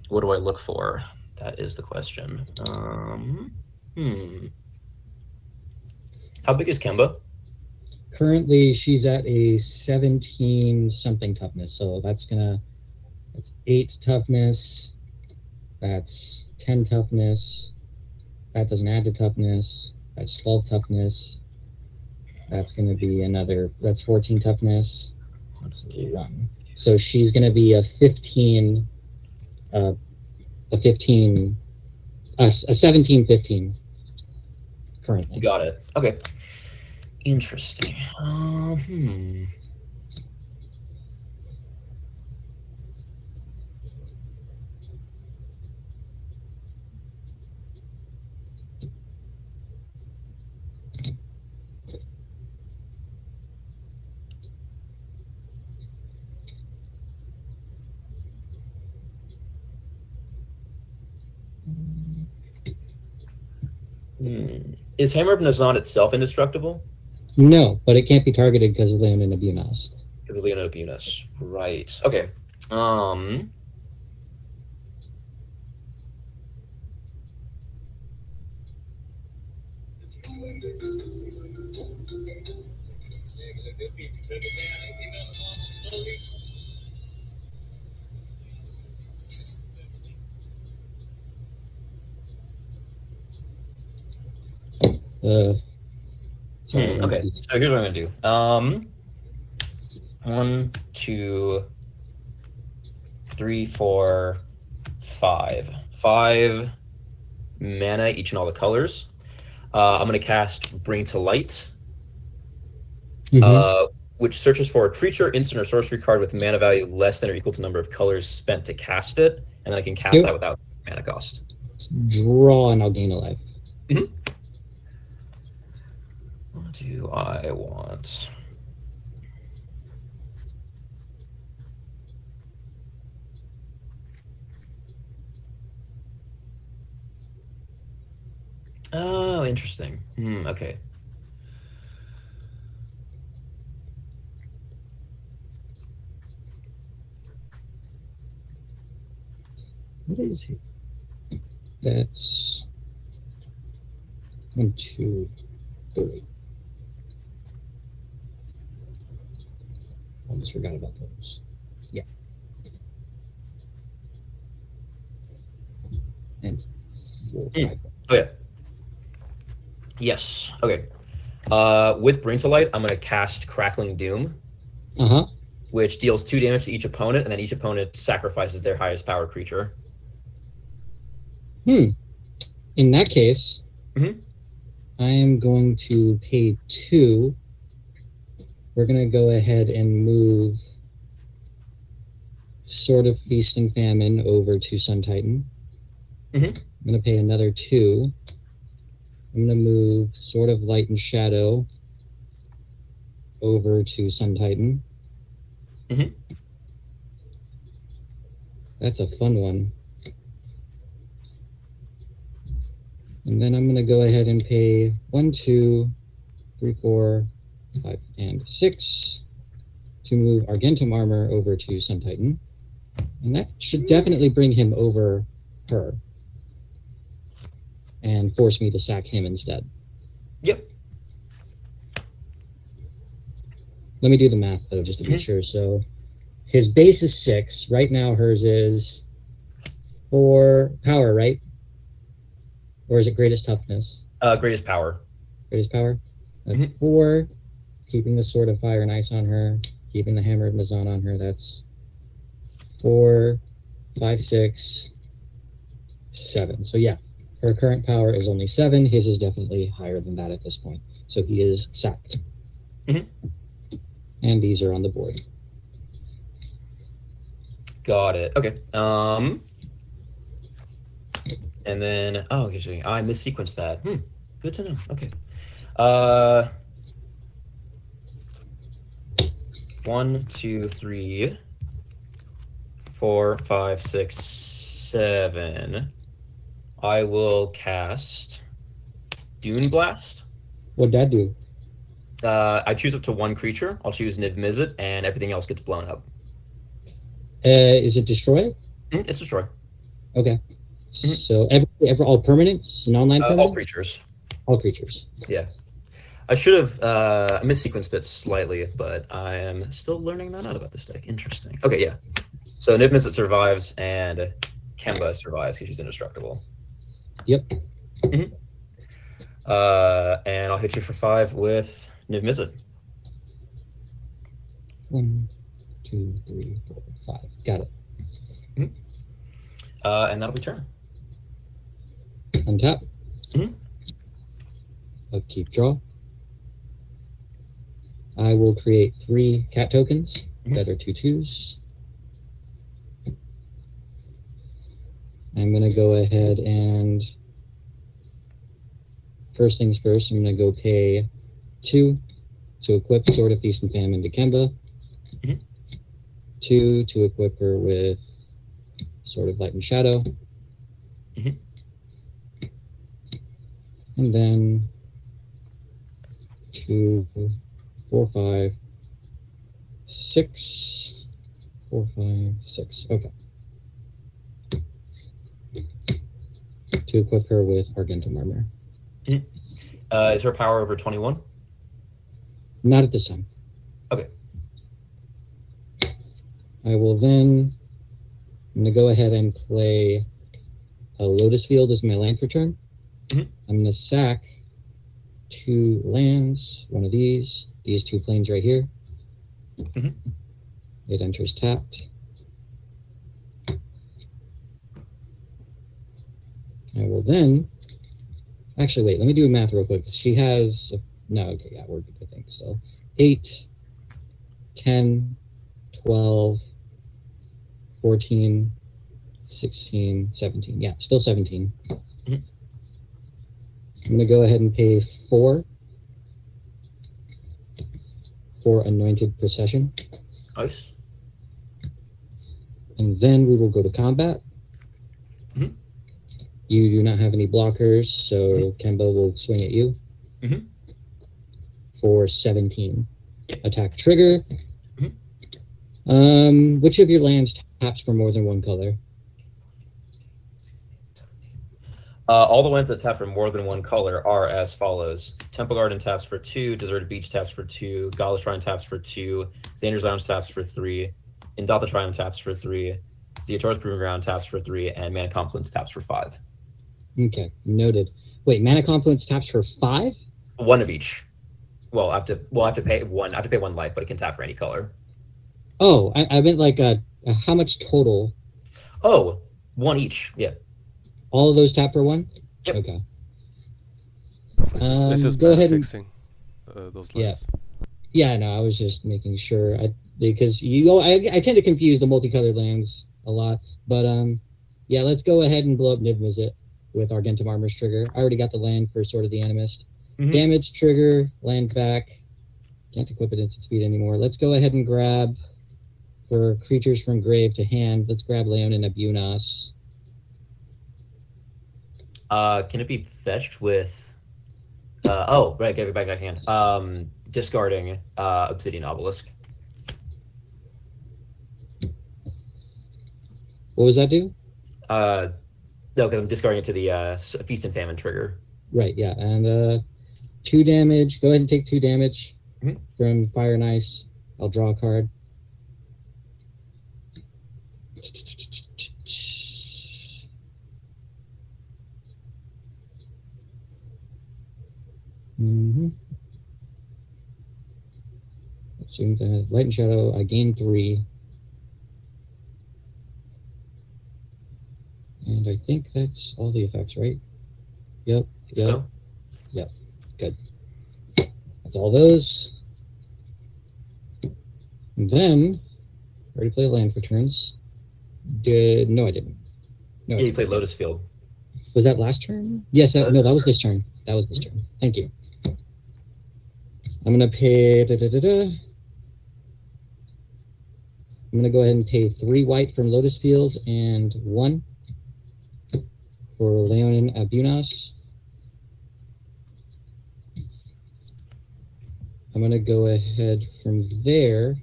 S4: What do I look for? That is the question. How big is Kemba?
S2: Currently, she's at a 17 something toughness, so that's 8 toughness. That's 10 toughness. That doesn't add to toughness. That's 12 toughness. That's going to be that's 14 toughness. That's 1. So she's going to be a 15, a 17, 15 currently.
S4: Got it. Okay. Interesting. Is Hammer of Nazan itself indestructible?
S2: No, but it can't be targeted because of Leon and Abunas.
S4: Because of Leonid Abunus. Right. Okay. Okay. So here's what I'm gonna do. 1, 2, 3, 4, 5. 5 mana each in all the colors. I'm gonna cast Bring to Light, which searches for a creature, instant, or sorcery card with mana value less than or equal to the number of colors spent to cast it, and then I can cast that without mana cost.
S2: Draw and I'll gain a life.
S4: What do I want? Oh, interesting. Okay.
S2: What is it? That's 1, 2, 3. Almost forgot about those. Yeah. And 4, 5.
S4: Oh yeah. Yes. Okay. With Bring to Light, I'm gonna cast Crackling Doom,
S2: Uh-huh.
S4: which deals 2 damage to each opponent, and then each opponent sacrifices their highest power creature.
S2: In that case,
S4: Mhm.
S2: I am going to pay 2. We're going to go ahead and move Sword of Feast and Famine over to Sun Titan.
S4: Mhm.
S2: I'm going to pay another 2. I'm going to move Sword of Light and Shadow over to Sun Titan.
S4: Mhm.
S2: That's a fun one. And then I'm going to go ahead and pay 1, 2, 3, 4, 5, and 6 to move Argentum Armor over to Sun Titan. And that should definitely bring him over her and force me to sack him instead.
S4: Yep.
S2: Let me do the math, though, just to be sure. So his base is 6. Right now, hers is 4 power, right? Or is it greatest toughness?
S4: Greatest power.
S2: Greatest power? That's 4. Keeping the Sword of Fire and Ice on her. Keeping the Hammer of Mazan on her. That's 4, 5, 6, 7. So yeah, her current power is only 7. His is definitely higher than that at this point. So he is sacked. And these are on the board.
S4: Got it. Okay. And then okay, I missequenced that. Good to know. Okay. 1, 2, 3, 4, 5, 6, 7. I will cast Dune Blast.
S2: What'd that do?
S4: I choose up to 1 creature. I'll choose Niv Mizzet, and everything else gets blown up.
S2: Is it destroy?
S4: It's destroy.
S2: Okay. So all permanents, non-land permanents?
S4: All creatures.
S2: All creatures.
S4: Yeah. I should have missequenced it slightly, but I am still learning that out about this deck. Interesting. Okay, yeah. So Niv Mizzet survives, and Kemba survives because she's indestructible.
S2: Yep.
S4: And I'll hit you for 5 with Niv Mizzet.
S2: 1, 2, 3, 4, 5. Got it.
S4: And that'll be turn.
S2: Untap. Upkeep draw. I will create 3 cat tokens that are 2/2s. I'm going to go ahead and first things first, I'm going to go pay 2 to equip Sword of Feast and Famine to Kemba. 2 to equip her with Sword of Light and Shadow. And then 2, 4, 5, 6. 4, 5, 6. Okay. To equip her with Argentum Armor.
S4: Is her power over 21?
S2: Not at this time.
S4: Okay.
S2: I will then, I'm going to go ahead and play a Lotus Field as my land for turn. I'm going to sack 2 lands, one of these 2 planes right here. It enters tapped. I will then, actually wait, let me do math real quick. She has, no, okay, yeah, we're good, I think. So 8, 10, 12, 14, 16, 17. Yeah, still 17. I'm going to go ahead and pay 4 for Anointed Procession.
S4: Nice.
S2: And then we will go to combat. You do not have any blockers, so Kemba will swing at you
S4: Mhm.
S2: for 17. Attack trigger.
S4: Mhm.
S2: Which of your lands taps for more than one color?
S4: All the lands that tap for more than one color are as follows: Temple Garden taps for 2, Deserted Beach taps for 2, Godless Shrine taps for 2, Xander's Lounge taps for 3, Indotha Triumph taps for 3, Zeotor's Proving Ground taps for 3, and Mana Confluence taps for 5.
S2: Okay, noted. Wait, Mana Confluence taps for 5?
S4: One of each. Well, I have to pay one. I have to pay 1 life, but it can tap for any color.
S2: Oh, I meant like how much total?
S4: Oh, 1 each. Yeah.
S2: All of those tap for 1?
S4: Yep.
S2: Okay.
S1: It's just
S2: Go
S1: mana
S2: ahead and
S1: fixing those
S2: Yeah.
S1: lands.
S2: Yeah, no, I was just making sure because I tend to confuse the multicolored lands a lot, but yeah, let's go ahead and blow up Niv-Mizzet with Argentum Armor's trigger. I already got the land for Sword of the Animist.
S4: Mhm.
S2: Damage trigger, land back. Can't equip it instant speed anymore. Let's go ahead and grab for creatures from grave to hand. Let's grab Leon and Abunas.
S4: Can it be fetched with? Oh, right. Get it back to hand. Discarding Obsidian Obelisk.
S2: What was that do?
S4: No, because I'm discarding it to the Feast and Famine trigger.
S2: Right, yeah, and 2 damage. Go ahead and take 2 damage
S4: Mhm.
S2: from Fire and Ice. I'll draw a card. Assume that Light and Shadow. I gain 3, and I think that's all the effects, right? Yep.
S4: So,
S2: Good. That's all those. And then, I already played land for turns. No, I didn't. No, I
S4: yeah, you
S2: didn't.
S4: played Lotus Field.
S2: Was that last turn? Yes,
S4: That was
S2: that
S4: this
S2: was this turn. That was this turn. Thank you. I'm gonna pay. I'm gonna go ahead and pay 3 white from Lotus Field and 1 for Leonin Abunas. I'm gonna go ahead from there.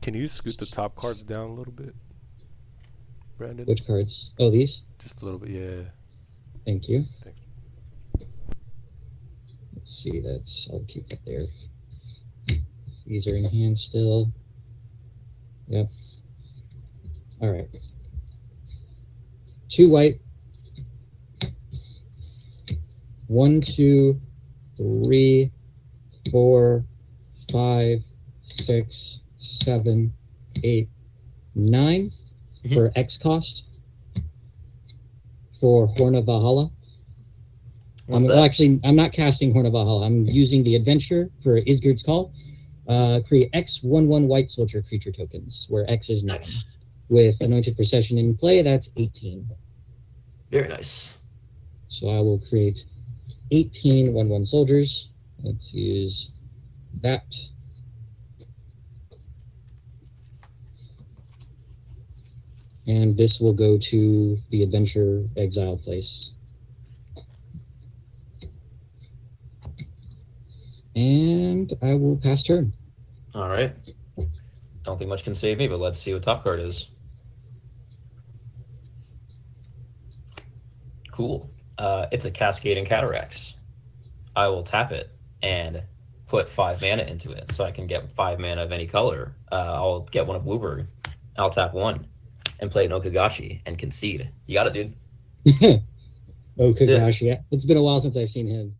S1: Can you scoot the top cards down a little bit, Brandon?
S2: Which cards? Oh, these.
S1: Just a little bit, yeah.
S2: Thank you.
S1: Thanks.
S2: Let's see. I'll keep that there. These are in hand still. Yep. All right. 2 white. 1, 2, 3, 4, 5, 6, 7, 8, 9 for X cost for Horn of Valhalla.
S4: What's that?
S2: Well, actually, I'm not casting Horn of Valhalla. I'm using the adventure for Isgard's Call. Create X 1/1 white soldier creature tokens, where X is 9.
S4: Nice.
S2: With Anointed Procession in play, that's 18.
S4: Very nice.
S2: So I will create 18 1/1 soldiers. Let's use that. And this will go to the adventure exile place. And I will pass turn.
S4: All right. Don't think much can save me, but let's see what top card is. Cool. It's a Cascading Cataracts. I will tap it and put 5 mana into it, so I can get 5 mana of any color. I'll get one of Wooburg. I'll tap 1 and play an Okagachi and concede. You got it, dude.
S2: Oh, Kagashi. Yeah. It's been a while since I've seen him.